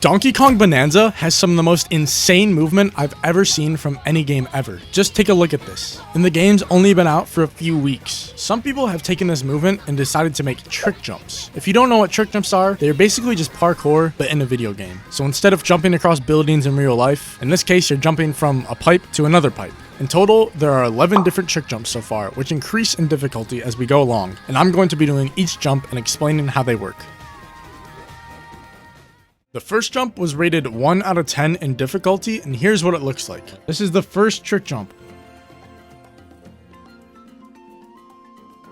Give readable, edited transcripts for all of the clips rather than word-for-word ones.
Donkey Kong Bonanza has some of the most insane movement I've ever seen from any game ever. Just take a look at this. And the game's only been out for a few weeks. Some people have taken this movement and decided to make trick jumps. If you don't know what trick jumps are, they're basically just parkour, but in a video game. So instead of jumping across buildings in real life, in this case you're jumping from a pipe to another pipe. In total, there are 11 different trick jumps so far, which increase in difficulty as we go along. And I'm going to be doing each jump and explaining how they work. The first jump was rated 1 out of 10 in difficulty, and here's what it looks like. This is the first trick jump.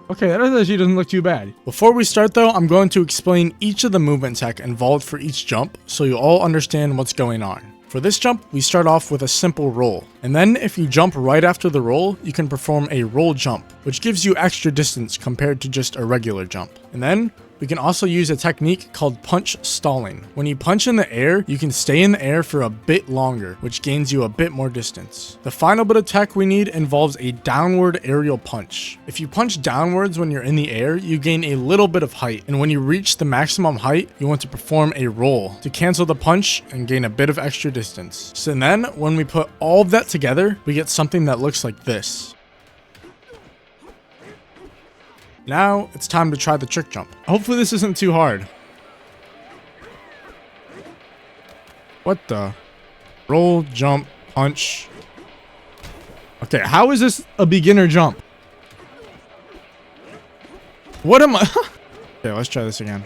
Okay, that actually doesn't look too bad. Before we start though, I'm going to explain each of the movement tech involved for each jump, so you all understand what's going on. For this jump, we start off with a simple roll. And then if you jump right after the roll, you can perform a roll jump, which gives you extra distance compared to just a regular jump. And then we can also use a technique called punch stalling. When you punch in the air, you can stay in the air for a bit longer, which gains you a bit more distance. The final bit of tech we need involves a downward aerial punch. If you punch downwards when you're in the air, you gain a little bit of height. And when you reach the maximum height, you want to perform a roll to cancel the punch and gain a bit of extra distance. So then when we put all of that together, we get something that looks like this. Now, it's time to try the trick jump. Hopefully this isn't too hard. What the? Roll, jump, punch. Okay, how is this a beginner jump? What am I? Okay, let's try this again.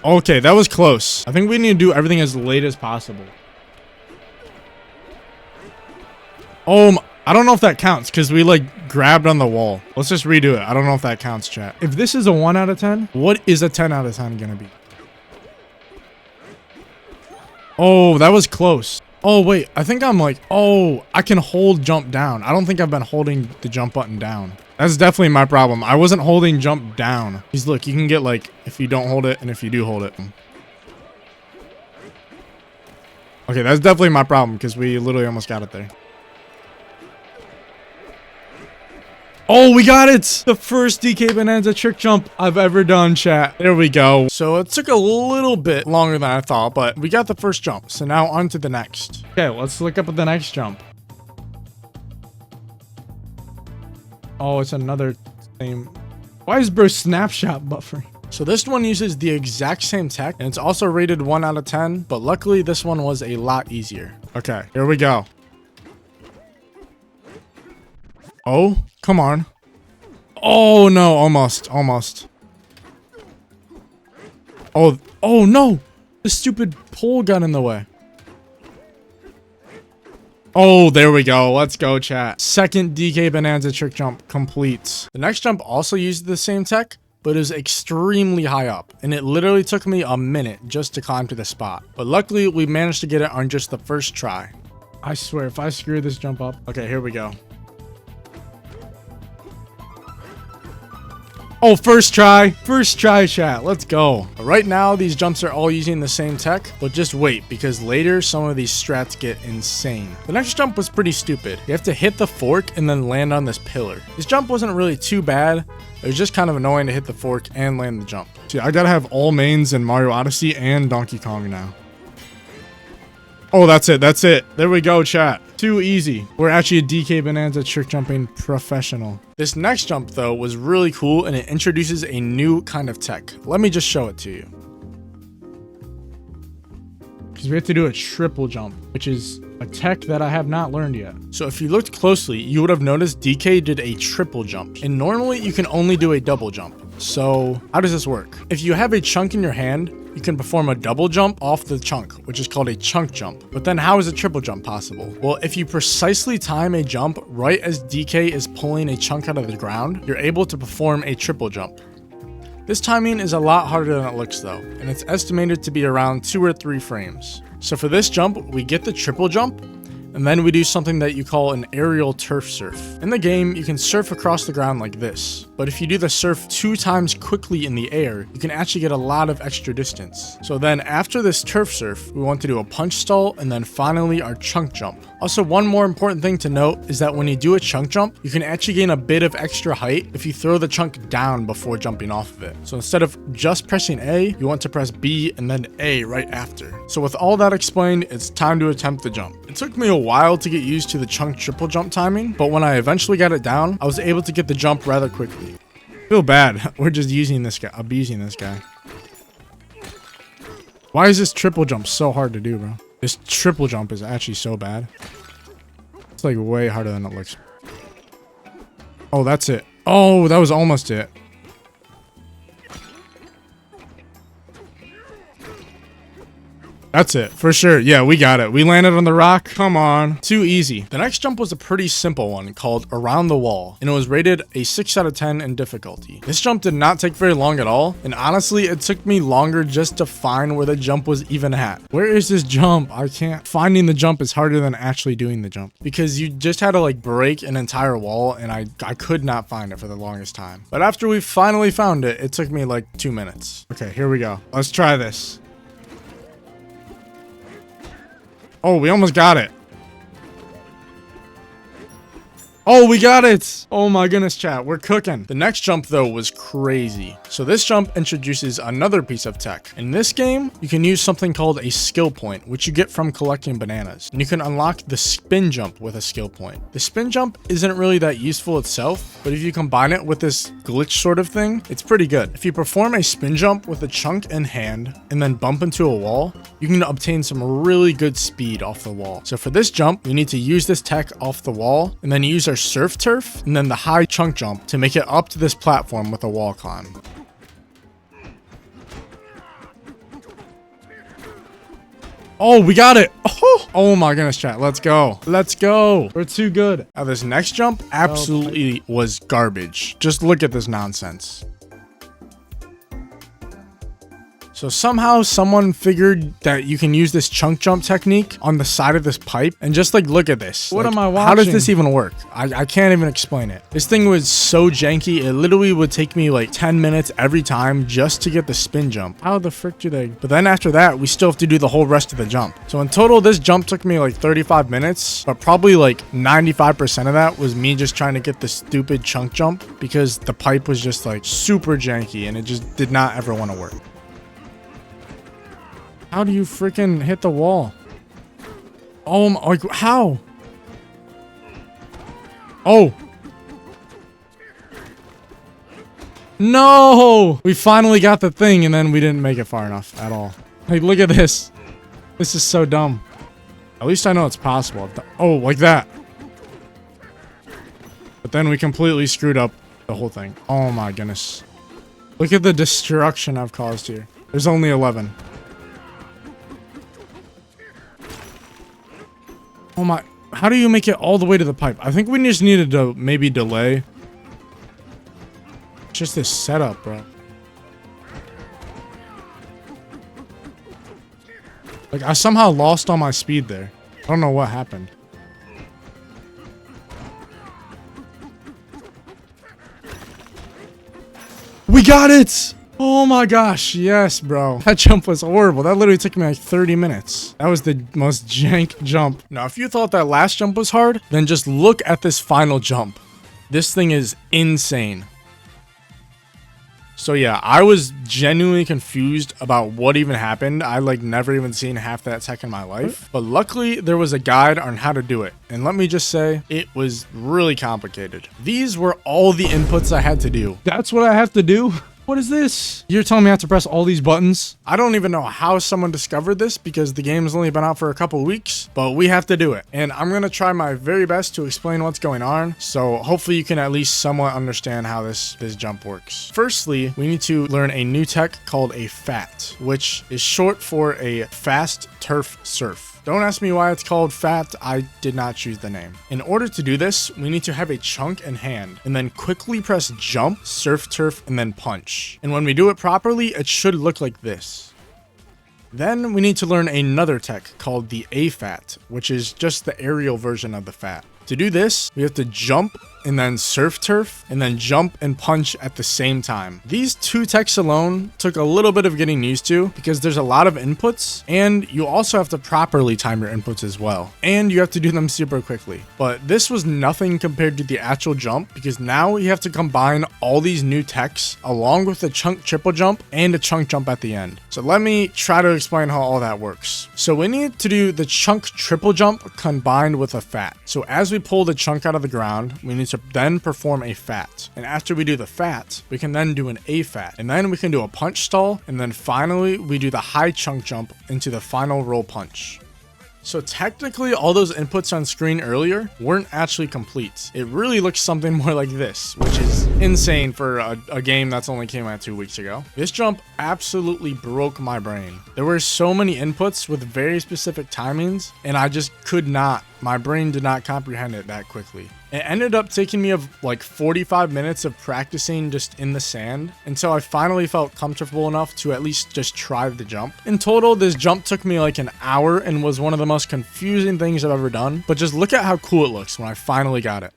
Okay, that was close. I think we need to do everything as late as possible. Oh my. I don't know if that counts because we like grabbed on the wall. Let's just redo it. I don't know if that counts, chat. If this is a 1 out of 10, what is a 10 out of 10 gonna be? Oh, that was close. Oh, wait. I think I'm like, oh, I can hold jump down. I don't think I've been holding the jump button down. That's definitely my problem. I wasn't holding jump down. Because look, you can get like, if you don't hold it and if you do hold it. Okay, that's definitely my problem because we literally almost got it there. Oh, we got it! The first DK Bananza trick jump I've ever done, chat. There we go. So it took a little bit longer than I thought, but we got the first jump. So now on to the next. Okay, let's look up at the next jump. Oh, it's another same. Why is bro snapshot buffering? So this one uses the exact same tech, and it's also rated 1 out of 10, but luckily this one was a lot easier. Okay, here we go. Oh, come on. Oh, no, almost. Oh, no. The stupid pole got in the way. Oh, there we go. Let's go, chat. Second DK Bananza trick jump complete. The next jump also used the same tech, but it was extremely high up, and it literally took me a minute just to climb to the spot. But luckily, we managed to get it on just the first try. I swear, if I screw this jump up. Okay, here we go. Oh, first try, chat. Let's go. Right now, these jumps are all using the same tech, but just wait because later some of these strats get insane. The next jump was pretty stupid. You have to hit the fork and then land on this pillar. This jump wasn't really too bad. It was just kind of annoying to hit the fork and land the jump. See, I gotta have all mains in Mario Odyssey and Donkey Kong now. Oh, that's it. There we go, chat. Too easy. We're actually a DK Bananza trick jumping professional. This next jump, though, was really cool, and it introduces a new kind of tech. Let me just show it to you. Because we have to do a triple jump, which is a tech that I have not learned yet. So if you looked closely, you would have noticed DK did a triple jump. And normally, you can only do a double jump. So how does this work? If you have a chunk in your hand, you can perform a double jump off the chunk, which is called a chunk jump. But then how is a triple jump possible? Well, if you precisely time a jump right as DK is pulling a chunk out of the ground, you're able to perform a triple jump. This timing is a lot harder than it looks though, and it's estimated to be around 2 or 3 frames. So for this jump, we get the triple jump, and then we do something that you call an aerial turf surf. In the game, you can surf across the ground like this. but if you do the surf 2 times quickly in the air, you can actually get a lot of extra distance. So then after this turf surf, we want to do a punch stall and then finally our chunk jump. Also, one more important thing to note is that when you do a chunk jump, you can actually gain a bit of extra height if you throw the chunk down before jumping off of it. So instead of just pressing A, you want to press B and then A right after. So with all that explained, it's time to attempt the jump. It took me a while to get used to the chunk triple jump timing, but when I eventually got it down, I was able to get the jump rather quickly. I feel bad. We're just using this guy, abusing this guy. Why is this triple jump so hard to do, bro? This triple jump is actually so bad. It's like way harder than it looks. Oh, that's it. Oh, that was almost it. That's it, for sure. Yeah, we got it. We landed on the rock. Come on. Too easy. The next jump was a pretty simple one called Around the Wall, and it was rated a 6 out of 10 in difficulty. This jump did not take very long at all, and honestly, it took me longer just to find where the jump was even at. Where is this jump? I can't. Finding the jump is harder than actually doing the jump, because you just had to like break an entire wall, and I could not find it for the longest time. But after we finally found it, it took me like 2 minutes. Okay, here we go. Let's try this. Oh, we almost got it. Oh, we got it. Oh my goodness, chat. We're cooking. The next jump, though, was crazy. So this jump introduces another piece of tech. In this game, you can use something called a skill point, which you get from collecting bananas. And you can unlock the spin jump with a skill point. The spin jump isn't really that useful itself, but if you combine it with this glitch sort of thing, it's pretty good. If you perform a spin jump with a chunk in hand and then bump into a wall, you can obtain some really good speed off the wall. So for this jump, you need to use this tech off the wall and then use our surf turf and then the high chunk jump to make it up to this platform with a wall climb. Oh, we got it. Oh my goodness, chat. Let's go. Let's go. We're too good. Now this next jump absolutely was garbage. Just look at this nonsense. So somehow someone figured that you can use this chunk jump technique on the side of this pipe and just like look at this. What like, am I watching? How does this even work? I can't even explain it. This thing was so janky. It literally would take me like 10 minutes every time just to get the spin jump. How the frick do they? But then after that, we still have to do the whole rest of the jump. So in total, this jump took me like 35 minutes, but probably like 95% of that was me just trying to get the stupid chunk jump because the pipe was just like super janky and it just did not ever want to work. How do you freaking hit the wall? Oh my, like, how? Oh. No! We finally got the thing and then we didn't make it far enough at all. Like, look at this. This is so dumb. At least I know it's possible. Oh, like that. But then we completely screwed up the whole thing. Oh my goodness. Look at the destruction I've caused here. There's only 11. Oh my, how do you make it all the way to the pipe? I think we just needed to maybe delay. Just this setup, bro. Like, I somehow lost all my speed there. I don't know what happened. We got it! Oh my gosh, yes, bro. That jump was horrible. That literally took me like 30 minutes. That was the most jank jump. Now, if you thought that last jump was hard, then just look at this final jump. This thing is insane. So yeah, I was genuinely confused about what even happened. I like never even seen half that tech in my life. But luckily, there was a guide on how to do it. And let me just say, it was really complicated. These were all the inputs I had to do. That's what I have to do? What is this? You're telling me I have to press all these buttons? I don't even know how someone discovered this because the game has only been out for a couple weeks, but we have to do it. And I'm going to try my very best to explain what's going on. So hopefully you can at least somewhat understand how this jump works. Firstly, we need to learn a new tech called a FAT, which is short for a fast turf surf. Don't ask me why it's called FAT, I did not choose the name. In order to do this, we need to have a chunk in hand and then quickly press jump, surf turf, and then punch. And when we do it properly, it should look like this. Then we need to learn another tech called the AFAT, which is just the aerial version of the FAT. To do this, we have to jump and then surf turf, and then jump and punch at the same time. These 2 techs alone took a little bit of getting used to because there's a lot of inputs, and you also have to properly time your inputs as well. And you have to do them super quickly. But this was nothing compared to the actual jump because now you have to combine all these new techs along with a chunk triple jump and a chunk jump at the end. So let me try to explain how all that works. So we need to do the chunk triple jump combined with a fat. So as we pull the chunk out of the ground, we need to then perform a fat. And after we do the fat, we can then do an A fat. And then we can do a punch stall. And then finally, we do the high chunk jump into the final roll punch. So technically, all those inputs on screen earlier weren't actually complete. It really looks something more like this, which is insane for a game that's only came out 2 weeks ago. This jump absolutely broke my brain. There were so many inputs with very specific timings, and I just could not. My brain did not comprehend it that quickly. It ended up taking me like 45 minutes of practicing just in the sand until I finally felt comfortable enough to at least just try the jump. In total, this jump took me like an hour and was one of the most confusing things I've ever done, but just look at how cool it looks when I finally got it.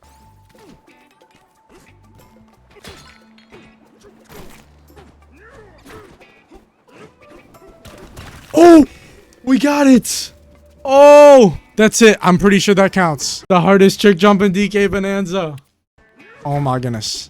Oh, we got it. Oh, that's it. I'm pretty sure that counts. The hardest trick jump in DK Bananza. Oh my goodness.